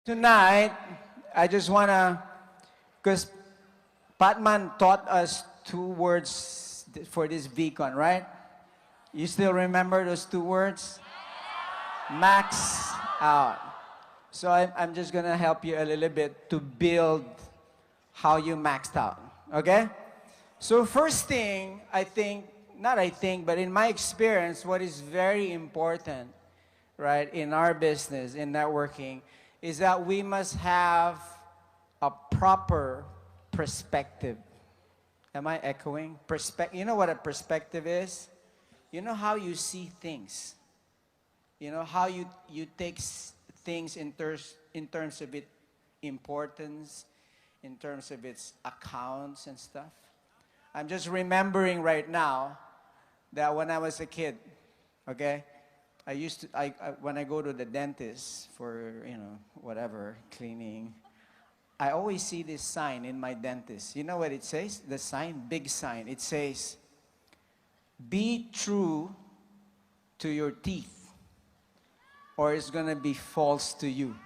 Tonight, I just want to, because Patman taught us 2 words for this VCon, right? You still remember those 2 words? Max out. So I'm just going to help you a little bit to build how you maxed out, okay? So first thing, but in my experience, what is very important, right, in our business, in networking, is that we must have a proper perspective. Am I echoing? You know what a perspective is? You know how you see things. You know how you take things in terms of its importance, in terms of its accounts and stuff. I'm just remembering right now that when I was a kid, okay, when I go to the dentist for, whatever, cleaning, I always see this sign in my dentist. You know what it says? The sign, big sign. It says, be true to your teeth, or it's going to be false to you.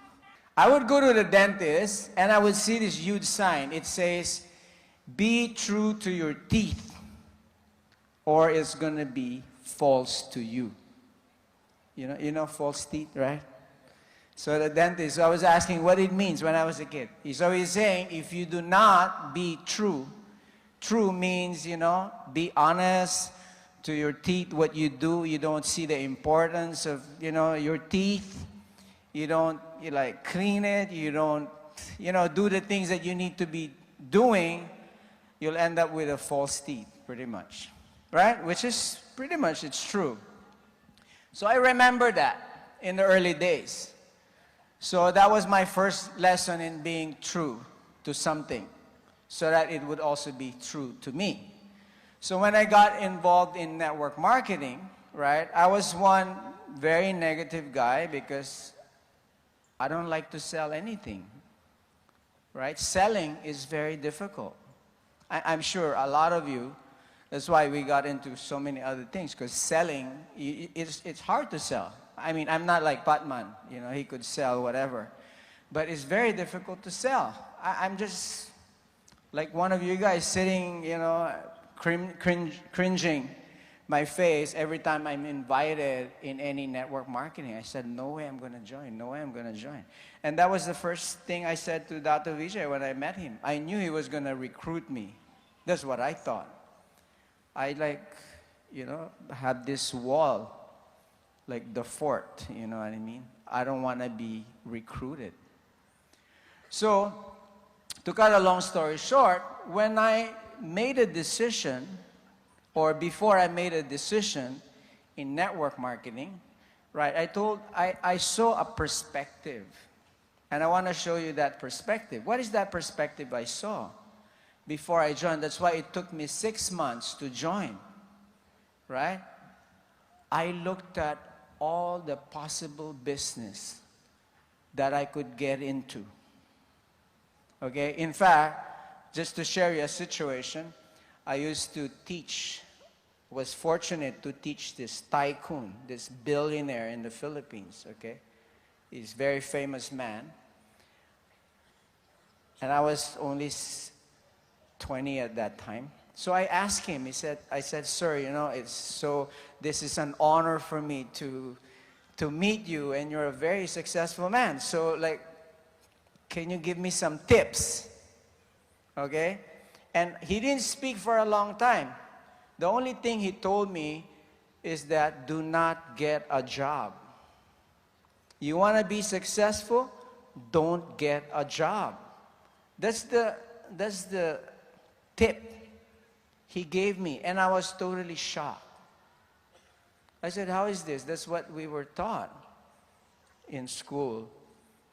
I would go to the dentist, and I would see this huge sign. It says, be true to your teeth, or it's going to be false to you. You know false teeth, right? So the dentist, I was asking what it means when I was a kid. He's always saying, if you do not be true, true means, be honest to your teeth, what you do. You don't see the importance of, your teeth. You don't, clean it. You don't, do the things that you need to be doing. You'll end up with a false teeth, pretty much. Right? Which is, pretty much, it's true. So I remember that in the early days. So that was my first lesson in being true to something, so that it would also be true to me. So when I got involved in network marketing, right, I was one very negative guy because I don't like to sell anything, right? Selling is very difficult. I'm sure a lot of you, that's why we got into so many other things, because selling, it's hard to sell. I mean, I'm not like Patman, he could sell whatever. But it's very difficult to sell. I'm just like one of you guys sitting, cringing my face every time I'm invited in any network marketing. I said, no way I'm going to join. No way I'm going to join. And that was the first thing I said to Dr. Vijay when I met him. I knew he was going to recruit me. That's what I thought. I had this wall, like the fort, you know what I mean? I don't want to be recruited. So, to cut a long story short, when I made a decision, or before I made a decision in network marketing, right, I saw a perspective. And I want to show you that perspective. What is that perspective I saw before I joined? That's why it took me 6 months to join, right? I looked at all the possible business that I could get into. Okay, in fact, just to share you a situation, I used to teach, was fortunate to teach this tycoon, this billionaire in the Philippines, okay? He's a very famous man. And I was only 20 at that time. So I asked him, I said, sir, this is an honor for me to meet you, and you're a very successful man. So, can you give me some tips? Okay? And he didn't speak for a long time. The only thing he told me is that do not get a job. You want to be successful? Don't get a job. That's the tip he gave me, and I was totally shocked. I said, how is this? That's what we were taught in school.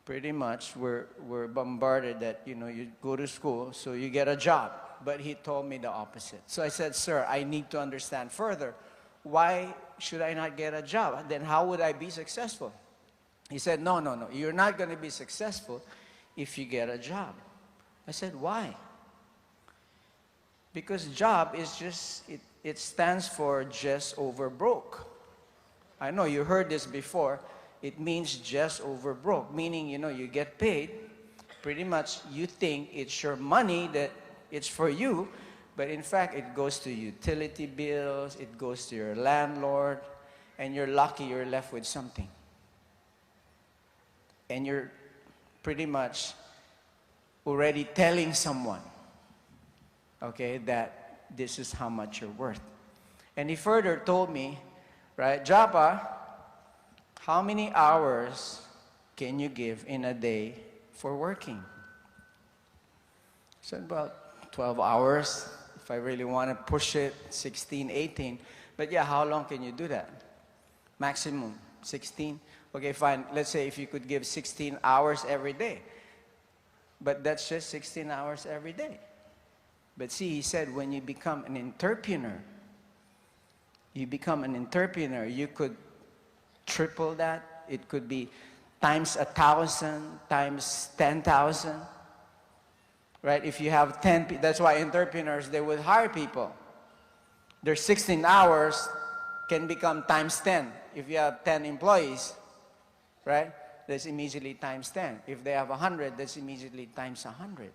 Pretty much, we're bombarded that, you go to school, so you get a job. But he told me the opposite. So I said, sir, I need to understand further. Why should I not get a job? Then how would I be successful? He said, no. You're not going to be successful if you get a job. I said, why? Because job is just, it stands for just over broke. I know you heard this before. it means just over broke, meaning, you get paid, pretty much you think it's your money, that it's for you, but in fact, it goes to utility bills, it goes to your landlord, and you're lucky you're left with something. And you're pretty much already telling someone, okay, that this is how much you're worth. And he further told me, right, Japa, how many hours can you give in a day for working? I said, about 12 hours. If I really want to push it, 16, 18. But yeah, how long can you do that? Maximum, 16. Okay, fine. Let's say if you could give 16 hours every day. But that's just 16 hours every day. But see, he said, when you become an entrepreneur, you could triple that. It could be times 1,000, times 10,000. Right? If you have 10 people, that's why entrepreneurs, they would hire people. Their 16 hours can become times 10. If you have 10 employees, right? That's immediately times 10. If they have 100, that's immediately times 100.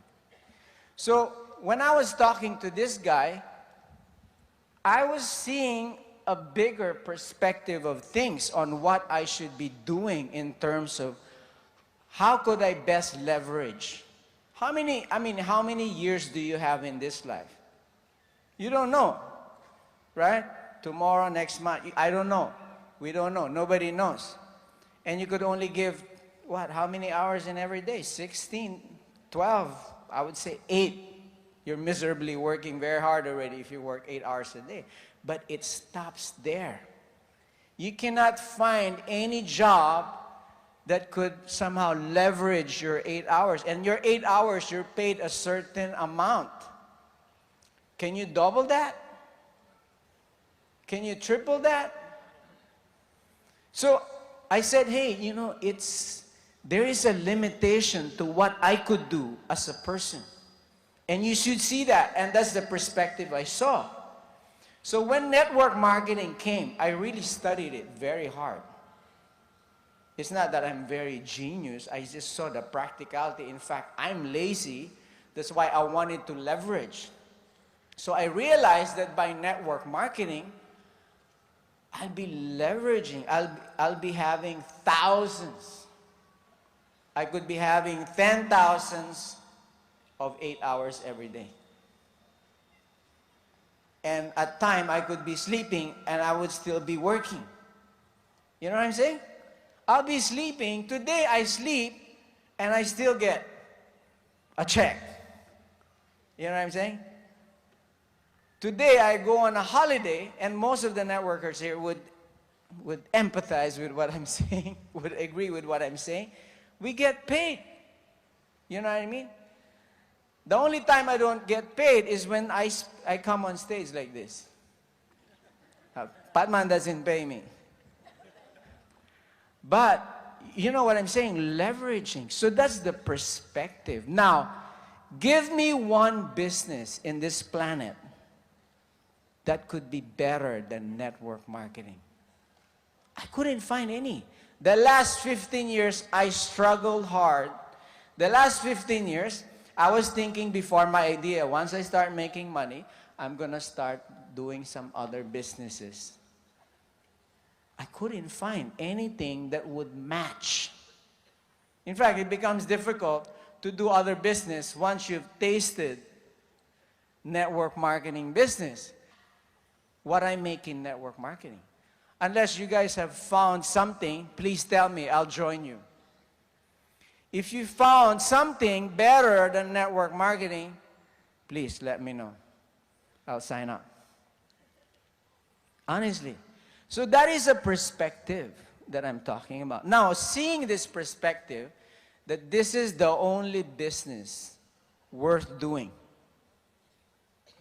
So when I was talking to this guy, I was seeing a bigger perspective of things on what I should be doing in terms of how could I best leverage. How many years do you have in this life? You don't know, right? Tomorrow, next month, I don't know. We don't know. Nobody knows. And you could only give, how many hours in every day? 16, 12, I would say 8. You're miserably working very hard already if you work 8 hours a day. But it stops there. You cannot find any job that could somehow leverage your 8 hours. And your 8 hours, you're paid a certain amount. Can you double that? Can you triple that? So I said, hey, there is a limitation to what I could do as a person. And you should see that. And that's the perspective I saw. So when network marketing came, I really studied it very hard. It's not that I'm very genius. I just saw the practicality. In fact, I'm lazy. That's why I wanted to leverage. So I realized that by network marketing, I'll be leveraging. I'll be having thousands. I could be having 10,000s of 8 hours every day. And at time, I could be sleeping and I would still be working. You know what I'm saying? I'll be sleeping. Today I sleep and I still get a check. You know what I'm saying? Today I go on a holiday, and most of the networkers here would empathize with what I'm saying, would agree with what I'm saying. We get paid. You know what I mean? The only time I don't get paid is when I come on stage like this. Patman doesn't pay me. But, you know what I'm saying? Leveraging. So that's the perspective. Now, give me one business in this planet that could be better than network marketing. I couldn't find any. The last 15 years, I struggled hard. The last 15 years, I was thinking before my idea, once I start making money, I'm going to start doing some other businesses. I couldn't find anything that would match. In fact, it becomes difficult to do other business once you've tasted network marketing business. What I make in network marketing. Unless you guys have found something, please tell me, I'll join you. If you found something better than network marketing, please let me know. I'll sign up. Honestly. So that is a perspective that I'm talking about. Now, seeing this perspective, that this is the only business worth doing.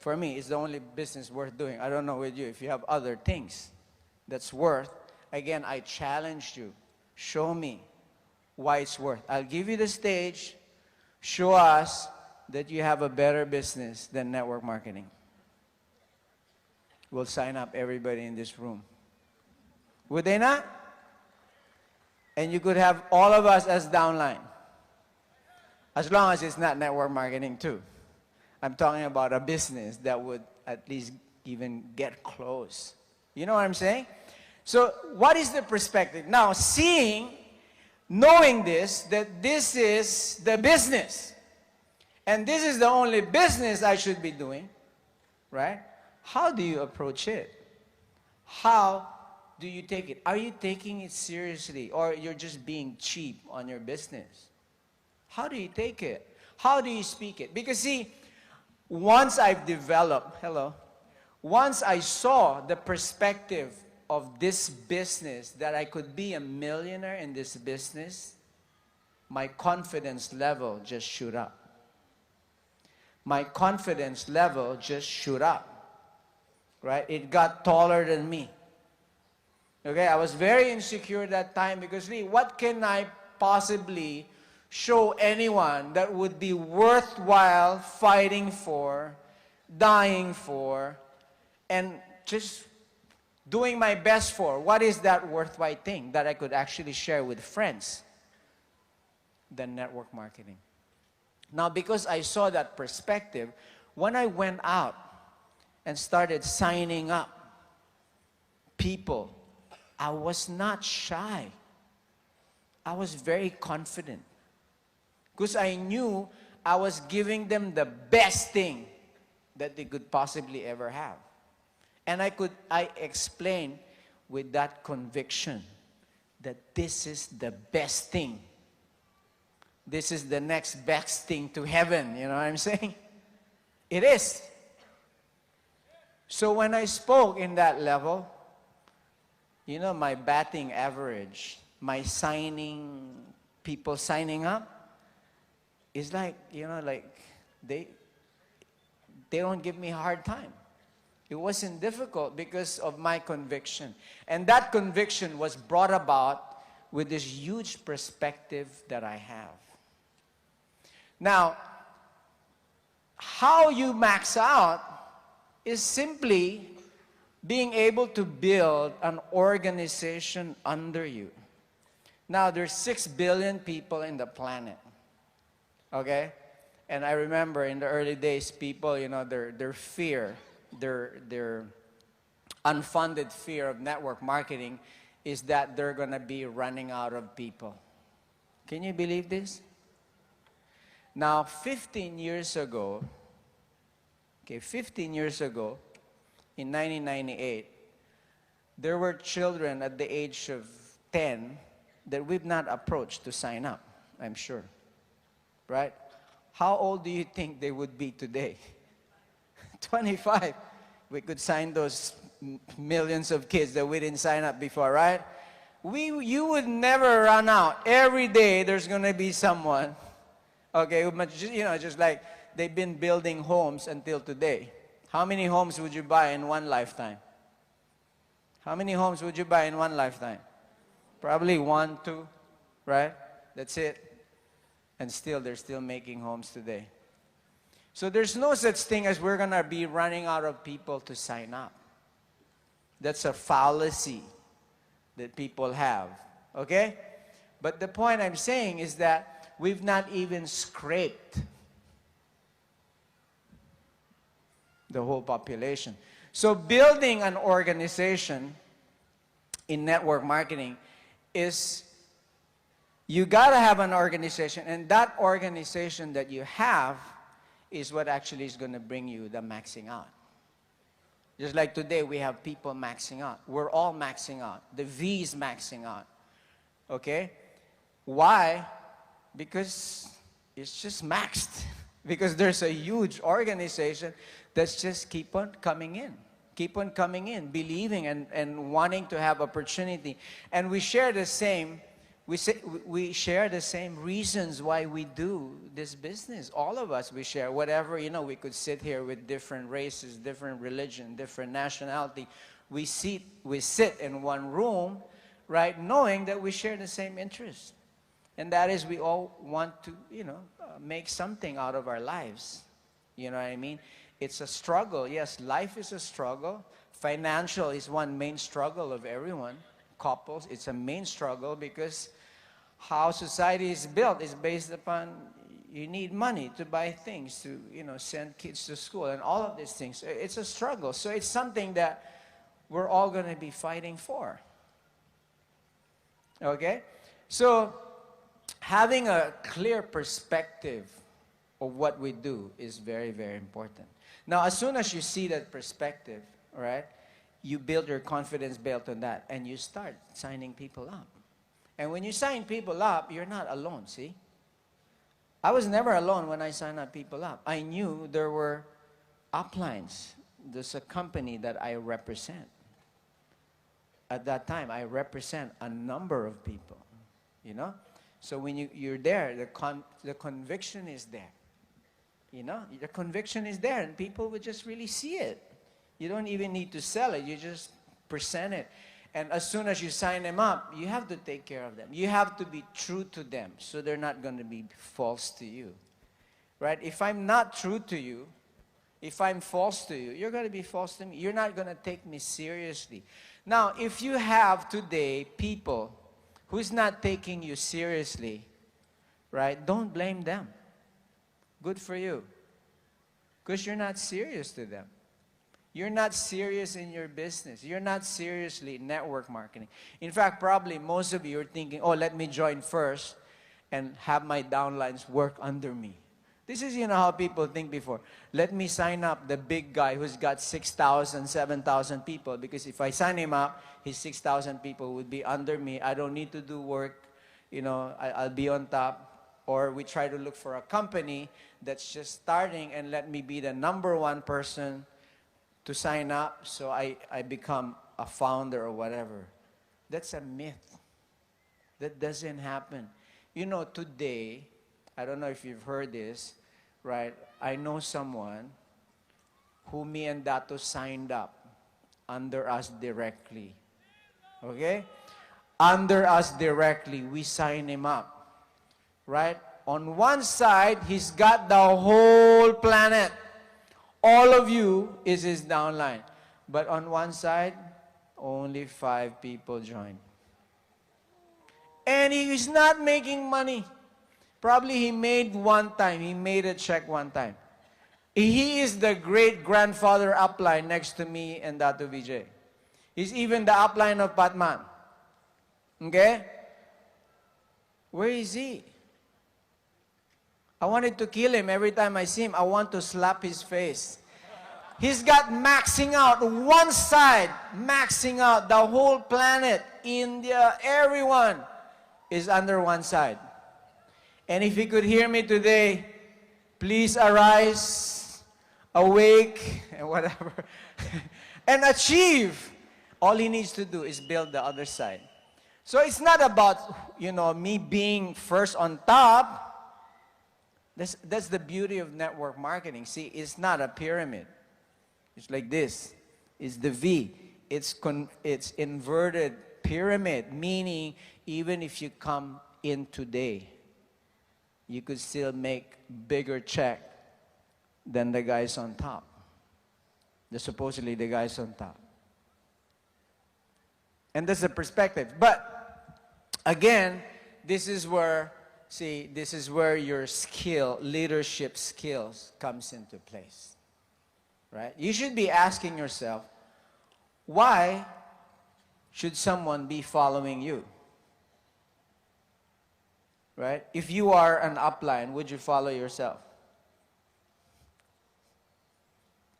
For me, it's the only business worth doing. I don't know with you if you have other things that's worth. Again, I challenge you. Show me why it's worth. I'll give you the stage. Show us that you have a better business than network marketing. We'll sign up everybody in this room. Would they not? And you could have all of us as downline. As long as it's not network marketing too. I'm talking about a business that would at least even get close. You know what I'm saying? So what is the perspective? Now, knowing this, that this is the business, and this is the only business I should be doing, right? How do you approach it? How do you take it? Are you taking it seriously, or you're just being cheap on your business? How do you take it? How do you speak it? Because see, once I've developed, once I saw the perspective of this business, that I could be a millionaire in this business, my confidence level just shoot up. My confidence level just shoot up, right? It got taller than me. Okay, I was very insecure that time because, what can I possibly show anyone that would be worthwhile fighting for, dying for, and just doing my best for? What is that worthwhile thing that I could actually share with friends? The network marketing. Now, because I saw that perspective, when I went out and started signing up people, I was not shy. I was very confident. Because I knew I was giving them the best thing that they could possibly ever have. And I explained with that conviction that this is the best thing. This is the next best thing to heaven. You know what I'm saying? It is. So when I spoke in that level, my batting average, my people signing up, is like, they don't give me a hard time. It wasn't difficult because of my conviction. And that conviction was brought about with this huge perspective that I have. Now, how you max out is simply being able to build an organization under you. Now, there's 6 billion people in the planet. Okay? And I remember in the early days, people, their fear, their unfunded fear of network marketing is that they're going to be running out of people. Can you believe this? Now, 15 years ago, in 1998, there were children at the age of 10 that we've not approached to sign up, I'm sure. Right? How old do you think they would be today? 25. We could sign those millions of kids that we didn't sign up before, right? You would never run out. Every day there's going to be someone, okay, just like they've been building homes until today. How many homes would you buy in one lifetime? How many homes would you buy in one lifetime? Probably 1, 2, right? That's it. And still, they're still making homes today. So there's no such thing as we're going to be running out of people to sign up. That's a fallacy that people have, okay? But the point I'm saying is that we've not even scraped the whole population. So building an organization in network marketing is, you got to have an organization, and that organization that you have is what actually is going to bring you the maxing out. Just like today, we have people maxing out. We're all maxing out. The V is maxing out. Okay? Why? Because it's just maxed. Because there's a huge organization that's just keep on coming in, believing and wanting to have opportunity. And we share the same reasons why we do this business. All of us, we share whatever, we could sit here with different races, different religion, different nationality. We sit in one room, right, knowing that we share the same interests. And that is, we all want to, make something out of our lives. You know what I mean? It's a struggle. Yes, life is a struggle. Financial is one main struggle of everyone. couples. It's a main struggle because how society is built is based upon you need money to buy things, to send kids to school and all of these things. It's a struggle. So it's something that we're all going to be fighting for. Okay? So having a clear perspective of what we do is very, very important. Now, as soon as you see that perspective, right, you build your confidence built on that, and you start signing people up. And when you sign people up, you're not alone, see? I was never alone when I signed up people up. I knew there were uplines. There's a company that I represent. At that time, I represent a number of people, So when you're there, the conviction is there. The conviction is there, and people will just really see it. You don't even need to sell it. You just present it. And as soon as you sign them up, you have to take care of them. You have to be true to them, so they're not going to be false to you. Right? If I'm not true to you, if I'm false to you, you're going to be false to me. You're not going to take me seriously. Now, if you have today people who's not taking you seriously, right, don't blame them. Good for you. Because you're not serious to them. You're not serious in your business. You're not seriously network marketing. In fact, probably most of you are thinking, oh, let me join first and have my downlines work under me. This is, how people think before. Let me sign up the big guy who's got 6,000, 7,000 people, because if I sign him up, his 6,000 people would be under me. I don't need to do work. I'll be on top. Or we try to look for a company that's just starting and let me be the number one person to sign up so I become a founder or whatever. That's a myth. That doesn't happen. Today, I don't know if you've heard this, right? I know someone who me and Dato signed up under us directly. Okay? Under us directly, we signed him up. Right? On one side, he's got the whole planet. All of you is his downline. But on one side, only 5 people joined. And he is not making money. Probably he made one time. He made a check one time. He is the great-grandfather upline next to me and Dato Vijay. He's even the upline of Patman. Okay? Where is he? I wanted to kill him every time I see him. I want to slap his face. He's got maxing out one side, maxing out the whole planet, India, everyone is under one side. And if he could hear me today, please arise, awake, and whatever, and achieve. All he needs to do is build the other side. So it's not about, me being first on top. That's the beauty of network marketing. See, it's not a pyramid. It's like this. It's the V. It's inverted pyramid, meaning even if you come in today, you could still make bigger check than the guys on top. Supposedly the guys on top. And that's the perspective. But again, this is where your leadership skills comes into place. Right? You should be asking yourself, why should someone be following you? Right? If you are an upline, would you follow yourself?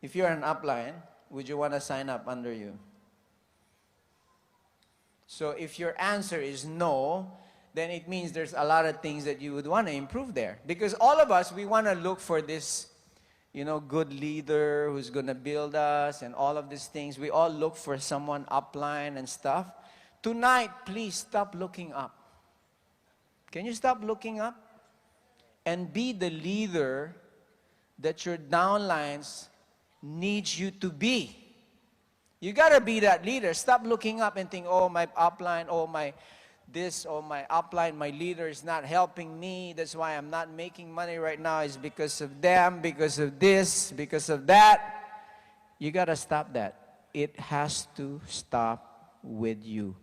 If you're an upline, would you want to sign up under you? So if your answer is no, then it means there's a lot of things that you would want to improve there. Because all of us, we want to look for this, good leader who's going to build us and all of these things. We all look for someone upline and stuff. Tonight, please stop looking up. Can you stop looking up? And be the leader that your downlines needs you to be. You got to be that leader. Stop looking up and think, oh, my upline, oh, my upline, my leader is not helping me. That's why I'm not making money right now. It's because of them, because of this, because of that. You got to stop that. It has to stop with you.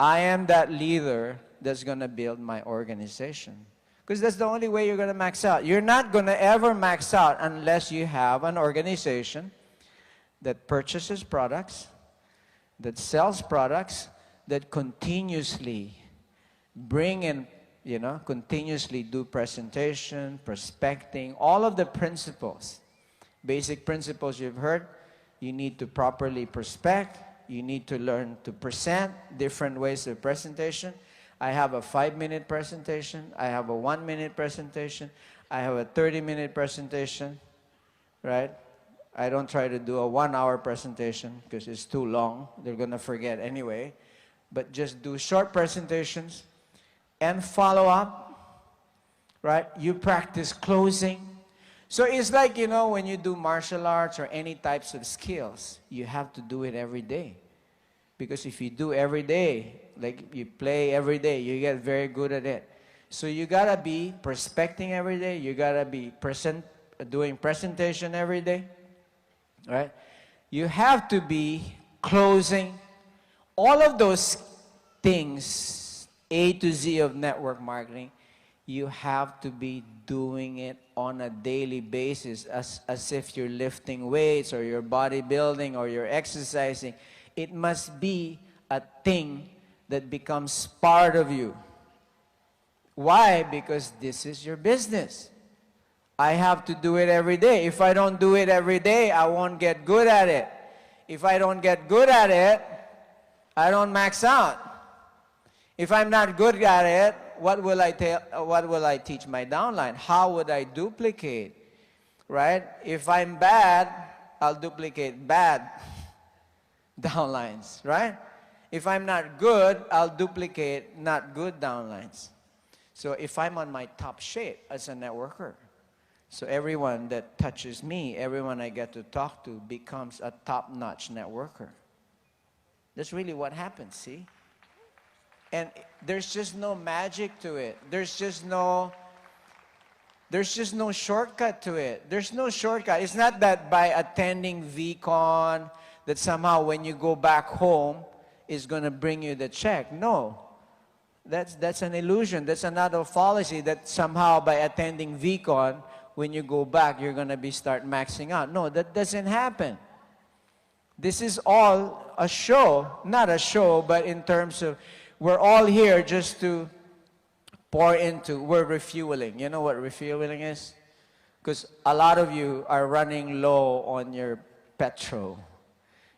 I am that leader that's going to build my organization. Because that's the only way you're going to max out. You're not going to ever max out unless you have an organization that purchases products, that sells products, that continuously bring in, continuously do presentation, prospecting, all of the principles, basic principles you've heard. You need to properly prospect. You need to learn to present, different ways of presentation. I have a 5-minute presentation. I have a 1-minute presentation. I have a 30-minute presentation, right? I don't try to do a 1-hour presentation because it's too long. They're going to forget anyway. But just do short presentations and follow up, right? You practice closing. So it's like, when you do martial arts or any types of skills, you have to do it every day. Because if you do every day, like you play every day, you get very good at it. So you gotta be prospecting every day. You gotta be doing presentation every day, right? You have to be closing. All of those things, A to Z of network marketing, you have to be doing it on a daily basis as if you're lifting weights or you're bodybuilding or you're exercising. It must be a thing that becomes part of you. Why? Because this is your business. I have to do it every day. If I don't do it every day, I won't get good at it. If I don't get good at it, I don't max out. If I'm not good at it, what will I teach my downline? How would I duplicate? Right? If I'm bad, I'll duplicate bad downlines, right? If I'm not good, I'll duplicate not good downlines. So if I'm on my top shape as a networker, so everyone that touches me, everyone I get to talk to becomes a top-notch networker. That's really what happens, see? And there's just no magic to it. There's just no shortcut to it. There's no shortcut. It's not that by attending VCon that somehow when you go back home is going to bring you the check. No. That's an illusion. That's another fallacy that somehow by attending VCon, when you go back, you're going to start maxing out. No, that doesn't happen. This is all a show. Not a show, but in terms of we're all here just to pour into, we're refueling. You know what refueling is? Because a lot of you are running low on your petrol.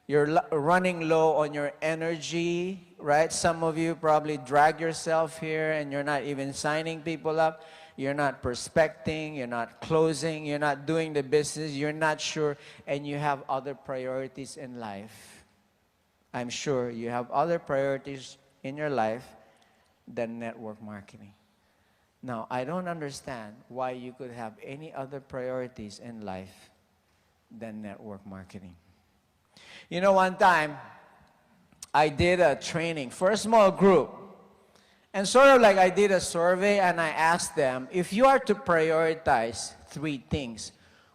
You're running low on your energy, right? Some of you probably drag yourself here and you're not even signing people up. You're not prospecting, you're not closing, you're not doing the business, you're not sure, and you have other priorities in life. I'm sure you have other priorities in your life than network marketing. Now, I don't understand why you could have any other priorities in life than network marketing. You know, one time, I did a training for a small group. And sort of like I did a survey and I asked them, if you are to prioritize 3 things,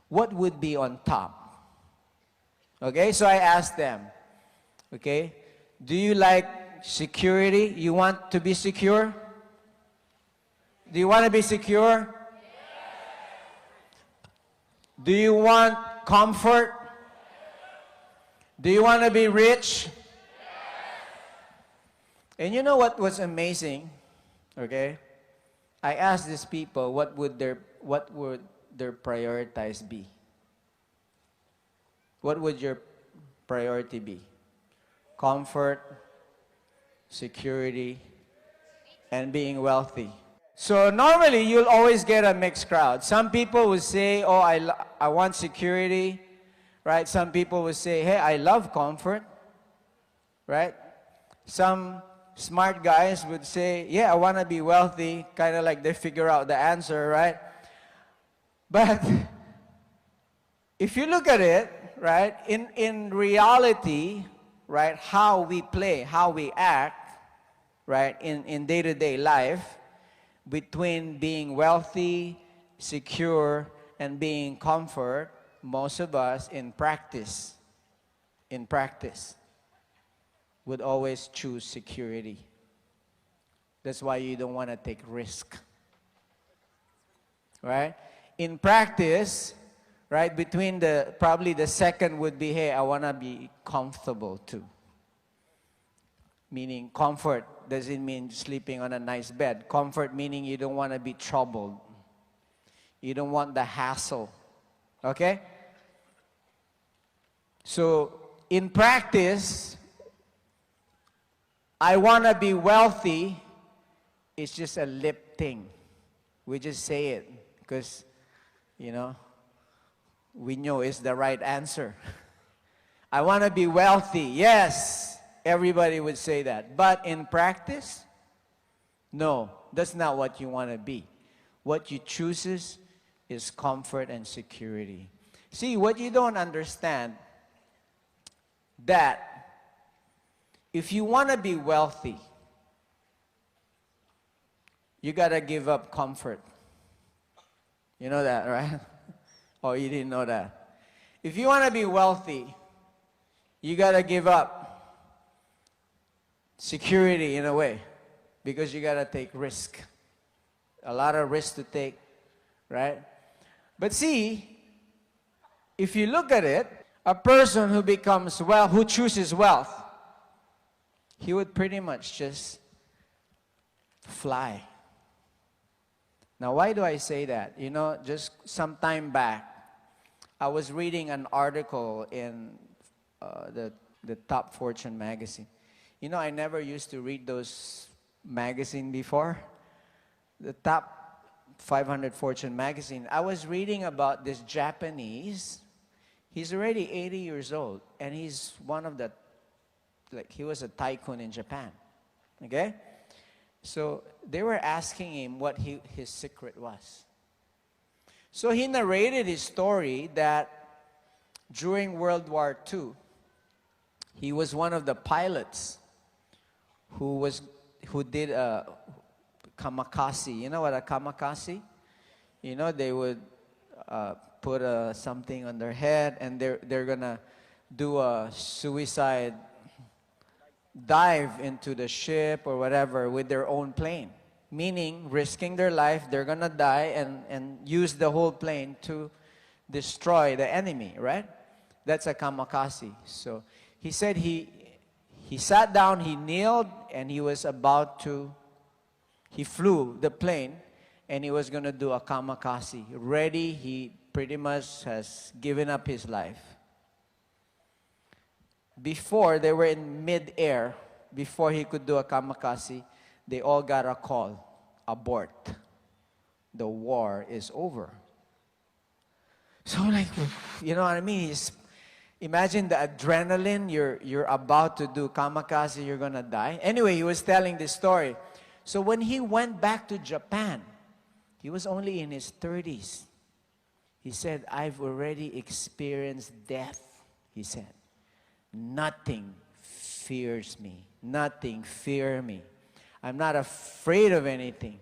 what would be on top? Okay, so I asked them, okay, do you like security? You want to be secure? Do you want to be secure? Do you want comfort? Do you want to be rich? And you know what was amazing? Okay? I asked these people what would their priorities be? What would your priority be? Comfort, security, and being wealthy. So normally you'll always get a mixed crowd. Some people will say, oh, I want security, right? Some people will say, hey, I love comfort, right? Some smart guys would say, yeah, I want to be wealthy, kind of like they figure out the answer, right? But if you look at it, right, in reality, right, how we play, how we act, right, in day-to-day life, between being wealthy, secure, and being comfort, most of us in practice, would always choose security. That's why you don't want to take risk. Right? In practice, right, between probably the second would be, hey, I want to be comfortable too. Meaning comfort doesn't mean sleeping on a nice bed. Comfort meaning you don't want to be troubled. You don't want the hassle. Okay? So, in practice, I want to be wealthy. It's just a lip thing. We just say it because, we know it's the right answer. I want to be wealthy. Yes, everybody would say that. But in practice, no, that's not what you want to be. What you choose is comfort and security. See, what you don't understand, that if you want to be wealthy, you got to give up comfort. You know that, right? Oh, you didn't know that. If you want to be wealthy, you got to give up security in a way, because you got to take risk. A lot of risk to take, right? But see, if you look at it, a person who becomes who chooses wealth, he would pretty much just fly. Now, why do I say that? Just some time back, I was reading an article in the Top Fortune magazine. I never used to read those magazines before. The Top 500 Fortune magazine. I was reading about this Japanese. He's already 80 years old, and he's one of the, he was a tycoon in Japan. Okay? So they were asking him what his secret was. So he narrated his story that during World War II, he was one of the pilots who did a kamikaze. You know what a kamikaze? They would put something on their head, and they're gonna do a suicide dive into the ship or whatever with their own plane, meaning risking their life. They're gonna die and use the whole plane to destroy the enemy, right? That's a kamikaze. So he said he sat down, he kneeled, and he flew the plane, and he was gonna do a kamikaze. Ready, he pretty much has given up his life. Before, they were in mid-air. Before he could do a kamikaze, they all got a call: abort. The war is over. So you know what I mean? Imagine the adrenaline. You're about to do kamikaze, you're gonna die. Anyway, he was telling this story. So when he went back to Japan, he was only in his 30s. He said, I've already experienced death, he said. Nothing fears me. Nothing fear me. I'm not afraid of anything.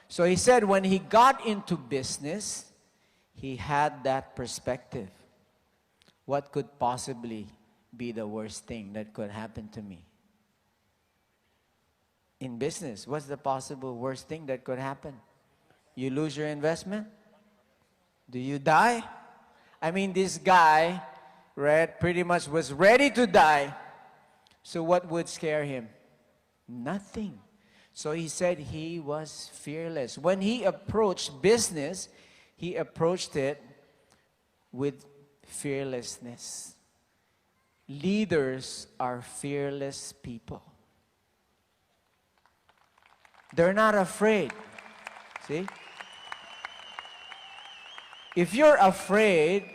So he said when he got into business, he had that perspective. What could possibly be the worst thing that could happen to me? In business, what's the possible worst thing that could happen? You lose your investment? Do you die? I mean, this guy, right, pretty much was ready to die. So what would scare him? Nothing. So he said he was fearless. When he approached business, he approached it with fearlessness. Leaders are fearless people. They're not afraid. See? If you're afraid,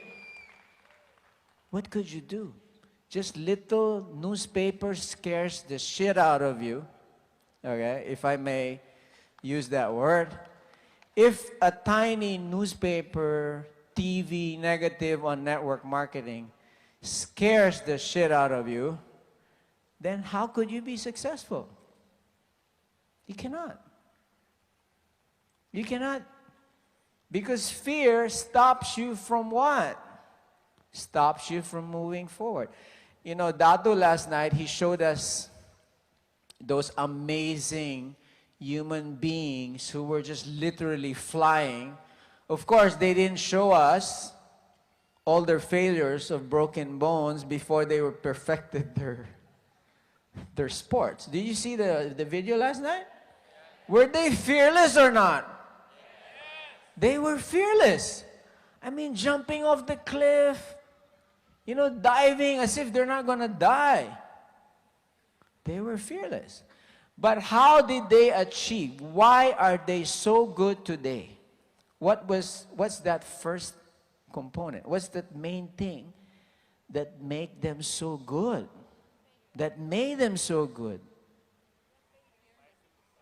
what could you do? Just little newspaper scares the shit out of you. Okay, if I may use that word. If a tiny newspaper, TV, negative on network marketing scares the shit out of you, then how could you be successful? You cannot. You cannot. Because fear stops you from what? Stops you from moving forward. Dado last night, he showed us those amazing human beings who were just literally flying. Of course, they didn't show us all their failures of broken bones before they were perfected their sports. Did you see the video last night? Were they fearless or not? They were fearless. I mean, jumping off the cliff, diving as if they're not going to die. They were fearless. But how did they achieve? Why are they so good today? What's that first component? What's that main thing that make them so good? That made them so good?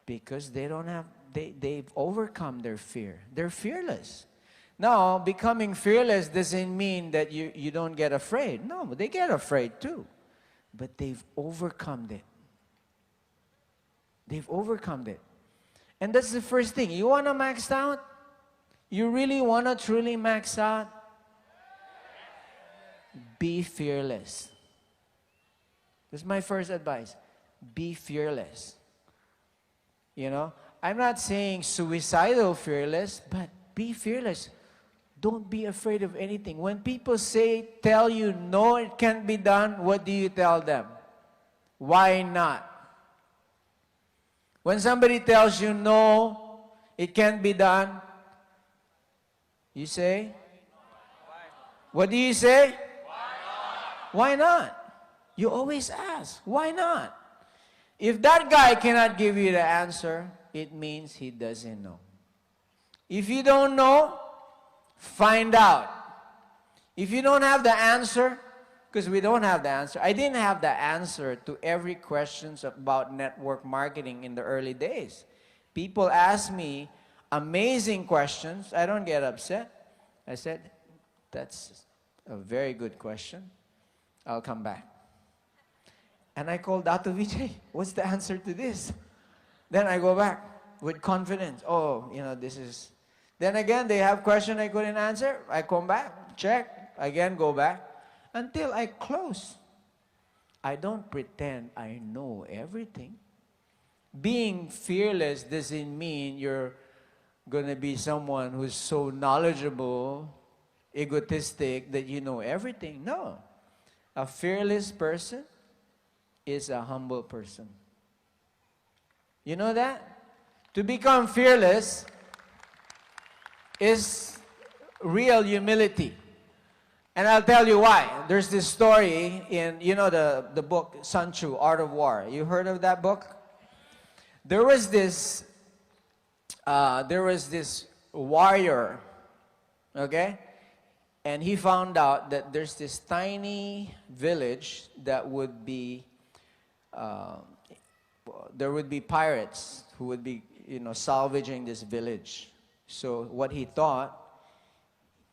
Because they've overcome their fear. They're fearless. Now, becoming fearless doesn't mean that you don't get afraid. No, they get afraid too. But they've overcome it. They've overcome it. And that's the first thing. You want to max out? You really want to truly max out? Be fearless. That's my first advice. Be fearless. I'm not saying suicidal fearless, but be fearless. Don't be afraid of anything. When people tell you, no, it can't be done, what do you tell them? Why not? When somebody tells you, no, it can't be done, you say? What do you say? Why not? You always ask, why not? If that guy cannot give you the answer, it means he doesn't know. If you don't know, find out. If you don't have the answer, because we don't have the answer. I didn't have the answer to every question about network marketing in the early days. People ask me amazing questions. I don't get upset. I said, that's a very good question. I'll come back. And I called Dato Vijay. What's the answer to this? Then I go back with confidence. Oh, this is... Then again, they have question I couldn't answer. I come back, check, again go back, until I close. I don't pretend I know everything. Being fearless doesn't mean you're going to be someone who's so knowledgeable, egotistic, that you know everything. No. A fearless person is a humble person. You know that? To become fearless is real humility. And I'll tell you why. There's this story in, the book Sun Tzu, Art of War. You heard of that book? There was this warrior, okay? And he found out that there's this tiny village that would be, there would be pirates who would be, salvaging this village. So what he thought,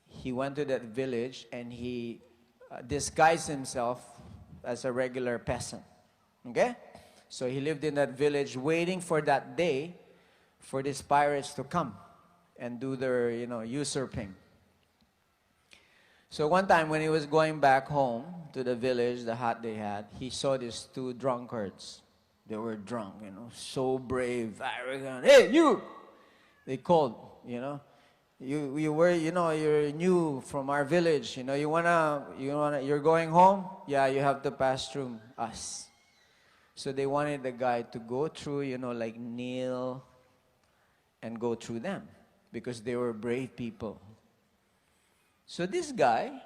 he went to that village and he disguised himself as a regular peasant. Okay? So he lived in that village waiting for that day for these pirates to come and do their, usurping. So one time when he was going back home to the village, the hut they had, he saw these two drunkards. They were drunk, so brave, arrogant. Hey, you! They called, You were, you're new from our village. You're going home? Yeah, you have to pass through us. So they wanted the guy to go through, like kneel and go through them because they were brave people. So this guy,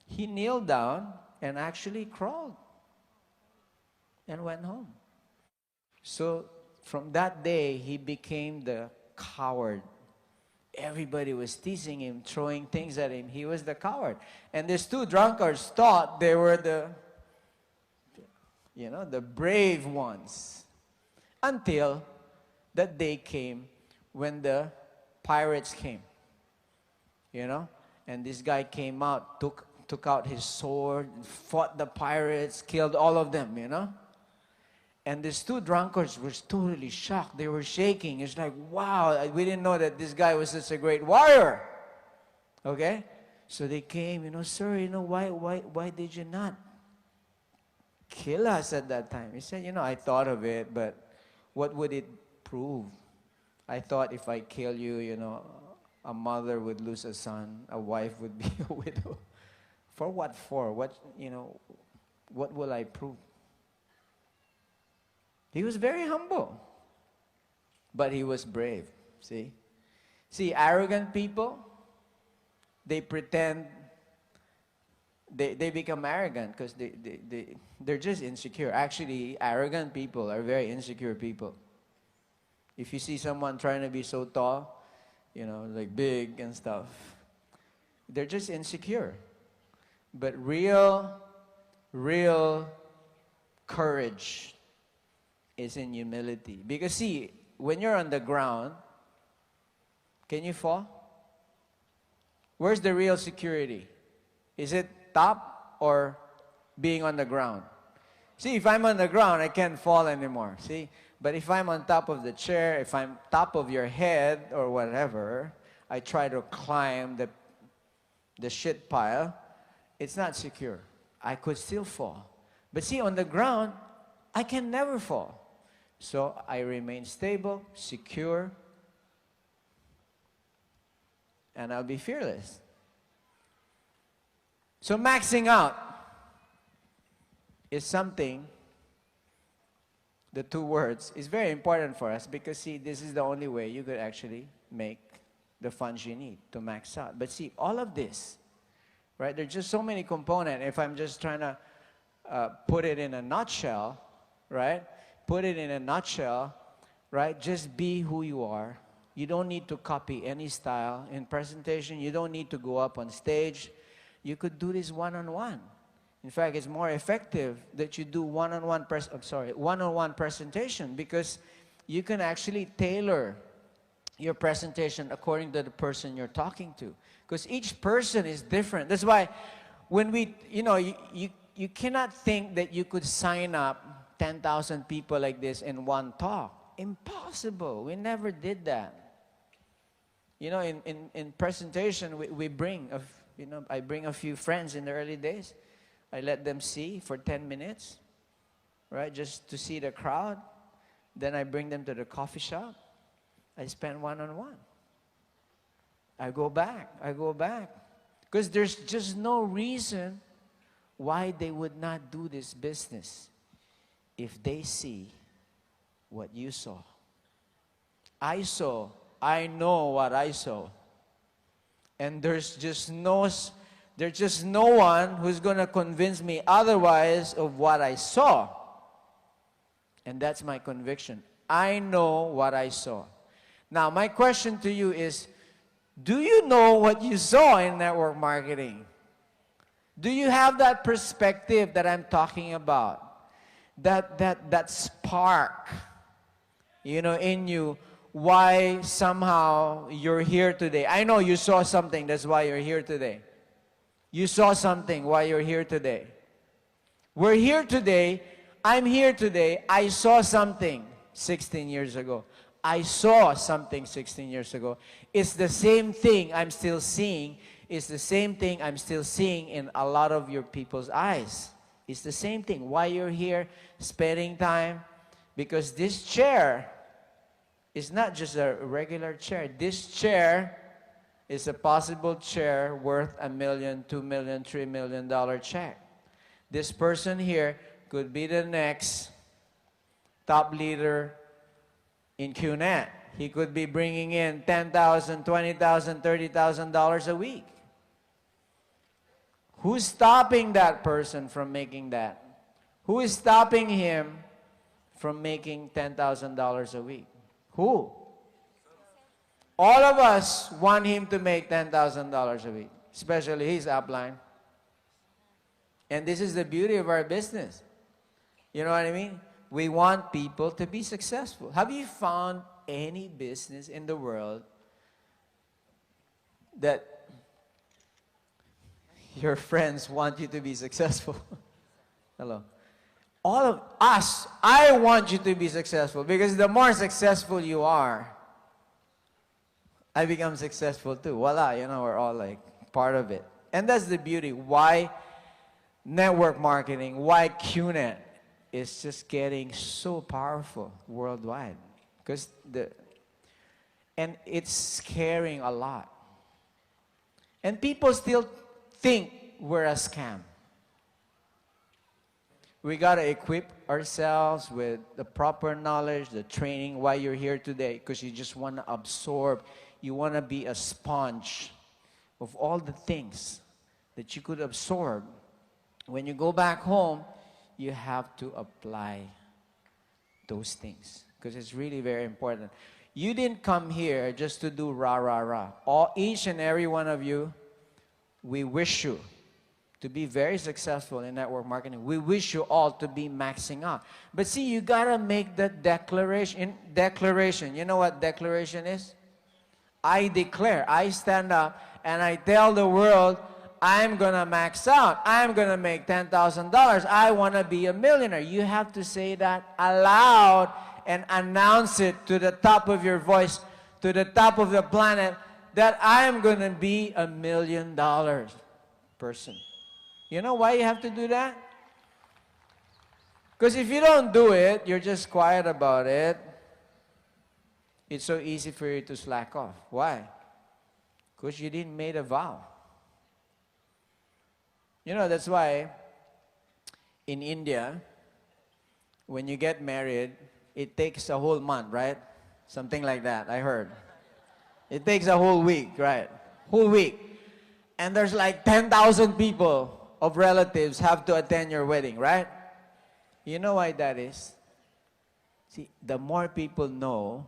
he kneeled down and actually crawled and went home. So from that day, he became the coward. Everybody was teasing him, throwing things at him. He was the coward. And these two drunkards thought they were the brave ones. Until that day came when the pirates came. And this guy came out, took out his sword, fought the pirates, killed all of them, And these two drunkards were totally shocked. They were shaking. It's like, wow, we didn't know that this guy was such a great warrior. Okay? So they came, sir, why did you not kill us at that time. He said, I thought of it, but what would it prove? I thought if I kill you, a mother would lose a son, a wife would be a widow. For what for? What will I prove? He was very humble, but he was brave, see? See, arrogant people, they pretend, they become arrogant because they're just insecure. Actually, arrogant people are very insecure people. If you see someone trying to be so tall, like big and stuff, they're just insecure. But real courage is in humility. Because see, when you're on the ground, can you fall? Where's the real security? Is it top or being on the ground? See, if I'm on the ground, I can't fall anymore, see? But if I'm on top of the chair, if I'm top of your head or whatever, I try to climb the shit pile, it's not secure. I could still fall. But see, on the ground, I can never fall. So I remain stable, secure, and I'll be fearless. So maxing out is something, the two words, is very important for us because, see, this is the only way you could actually make the funds you need to max out. But see, all of this, right, there's just so many components. If I'm just trying to put it in a nutshell, right, just be who you are. You don't need to copy any style in presentation. You don't need to go up on stage. You could do this one-on-one. In fact, it's more effective that you do one-on-one presentation because you can actually tailor your presentation according to the person you're talking to. Because each person is different. That's why when you cannot think that you could sign up 10,000 people like this in one talk. Impossible. We never did that. In presentation, we bring, I bring a few friends in the early days. I let them see for 10 minutes, right, just to see the crowd. Then I bring them to the coffee shop. I spend one-on-one. I go back. Because there's just no reason why they would not do this business if they see what you saw. I know what I saw. And there's just no one who's going to convince me otherwise of what I saw. And that's my conviction. I know what I saw. Now, my question to you is, do you know what you saw in network marketing? Do you have that perspective that I'm talking about? That spark, in you, why somehow you're here today. I know you saw something, that's why you're here today. You saw something why you're here today. We're here today. I'm here today. I saw something 16 years ago. I saw something 16 years ago. It's the same thing I'm still seeing. It's the same thing I'm still seeing in a lot of your people's eyes. It's the same thing. Why you're here spending time? Because this chair is not just a regular chair. This chair is a possible chair worth $1 million, $2 million, $3 million check. This person here could be the next top leader in QNet. He could be bringing in $10,000, $20,000, $30,000 a week. Who's stopping that person from making that? Who is stopping him from making $10,000 a week? Who? All of us want him to make $10,000 a week, especially his upline. And this is the beauty of our business. You know what I mean? We want people to be successful. Have you found any business in the world that your friends want you to be successful? Hello. All of us, I want you to be successful because the more successful you are, I become successful too. Voila, we're all like part of it. And that's the beauty. Why network marketing, why QNet is just getting so powerful worldwide. Because and it's scaring a lot. And people still think we're a scam. We got to equip ourselves with the proper knowledge, the training, why you're here today, because you just want to absorb. You want to be a sponge of all the things that you could absorb. When you go back home, you have to apply those things, because it's really very important. You didn't come here just to do rah, rah, rah. Each and every one of you, we wish you to be very successful in network marketing. We wish you all to be maxing out. But see, you gotta make that declaration. You know what declaration is? I declare, I stand up and I tell the world, I'm gonna max out. I'm gonna make $10,000. I wanna be a millionaire. You have to say that aloud and announce it to the top of your voice, to the top of the planet, that I'm gonna be a $1 million person. You know why you have to do that? Because if you don't do it, you're just quiet about it, it's so easy for you to slack off. Why? Because you didn't make a vow. You know, that's why in India, when you get married, it takes a whole month, right? Something like that, I heard. It takes a whole week, right? Whole week. And there's like 10,000 people of relatives have to attend your wedding, right? You know why that is? See, the more people know,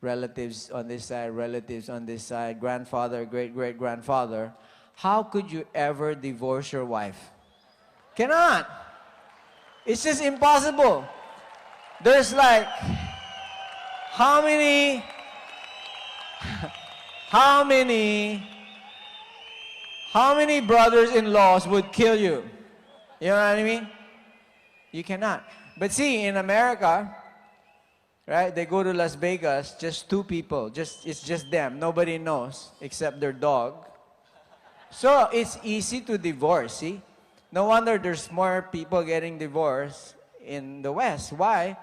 relatives on this side, relatives on this side, grandfather, great-great-grandfather, how could you ever divorce your wife? Cannot. It's just impossible. There's like, how many brothers-in-laws would kill you? You know what I mean? You cannot. But see, in America, right, they go to Las Vegas, just two people, it's just them. Nobody knows except their dog. So it's easy to divorce, see? No wonder there's more people getting divorced in the West. Why?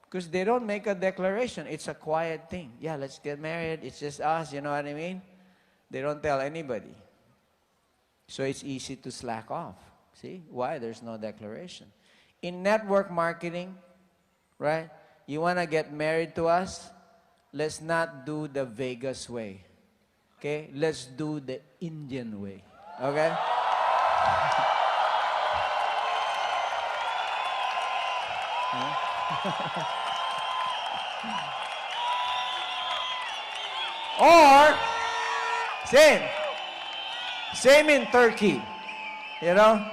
Because they don't make a declaration. It's a quiet thing. Yeah, let's get married. It's just us, you know what I mean? They don't tell anybody. So it's easy to slack off. See? Why? There's no declaration. In network marketing, right? You want to get married to us? Let's not do the Vegas way. Okay? Let's do the Indian way. Okay? Or, same in Turkey, you know?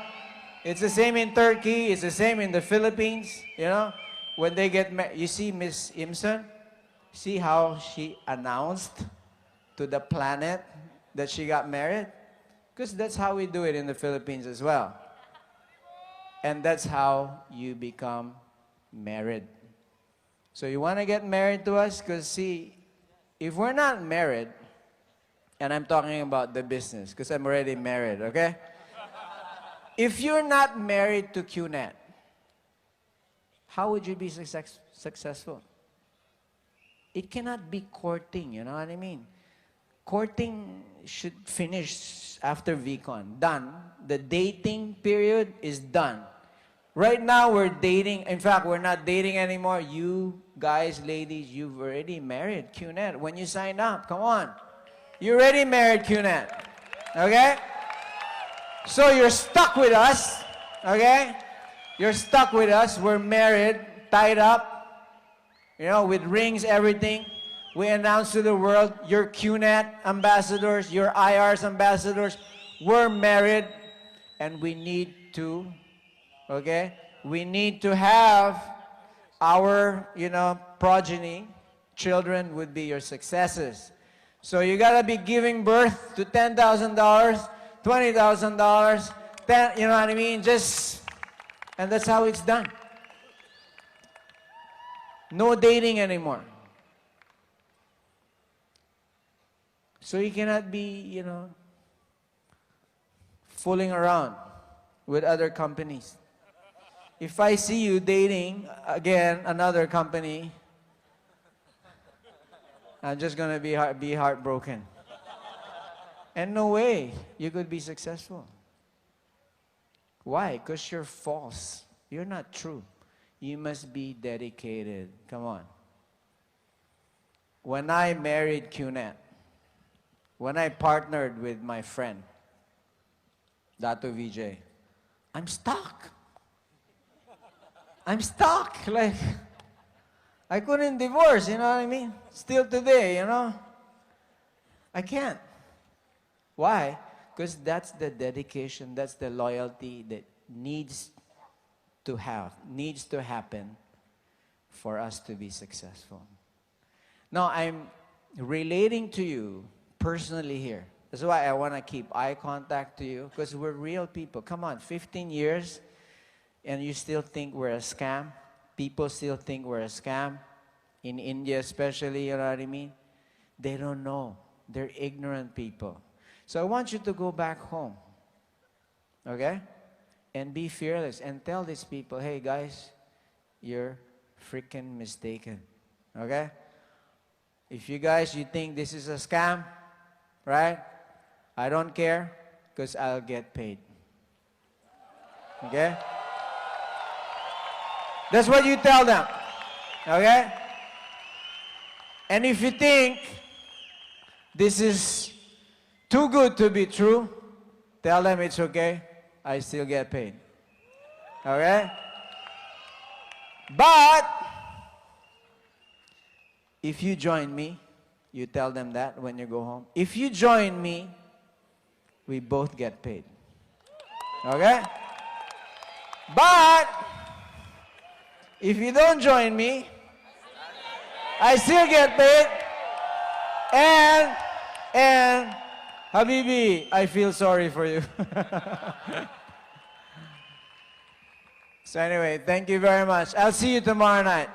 It's the same in Turkey, it's the same in the Philippines, you know? When they get married, you see Miss Imson? See how she announced to the planet that she got married? Because that's how we do it in the Philippines as well. And that's how you become married. So you want to get married to us? Because see, if we're not married, and I'm talking about the business, because I'm already married, okay? If you're not married to QNet, how would you be successful? It cannot be courting, you know what I mean? Courting should finish after VCon. Done. The dating period is done. Right now, we're dating. In fact, we're not dating anymore. You guys, ladies, you've already married QNet. When you sign up, come on. You already married QNet. Okay? So you're stuck with us. Okay? You're stuck with us. We're married, tied up, you know, with rings, everything. We announce to the world, you're QNet ambassadors, you're IR's ambassadors. We're married, and we need to, okay? We need to have our, you know, progeny. Children would be your successes. So you gotta be giving birth to $10,000, $20,000, you know what I mean? And that's how it's done. No dating anymore. So you cannot be, you know, fooling around. with other companies. If I see you dating, again, another company, I'm just going to be heartbroken. And no way you could be successful. Why? Because you're false. You're not true. You must be dedicated. Come on. When I married QNet, when I partnered with my friend, Dato VJ, I'm stuck. I'm stuck. Like, I couldn't divorce, you know what I mean? Still today, you know? I can't. Why? Because that's the dedication, that's the loyalty that needs to happen for us to be successful. Now, I'm relating to you personally here. That's why I want to keep eye contact to you, because we're real people. Come on, 15 years, and you still think we're a scam? People still think we're a scam? In India especially, you know what I mean? They don't know. They're ignorant people. So I want you to go back home, okay? And be fearless and tell these people, hey guys, you're freaking mistaken, okay? If you think this is a scam, right? I don't care, because I'll get paid, okay? That's what you tell them, okay? And if you think this is too good to be true, tell them it's okay. I still get paid. Okay? But if you join me, you tell them that when you go home. If you join me, we both get paid. Okay? But if you don't join me, I still get paid. And Habibi, I feel sorry for you. So anyway, thank you very much. I'll see you tomorrow night.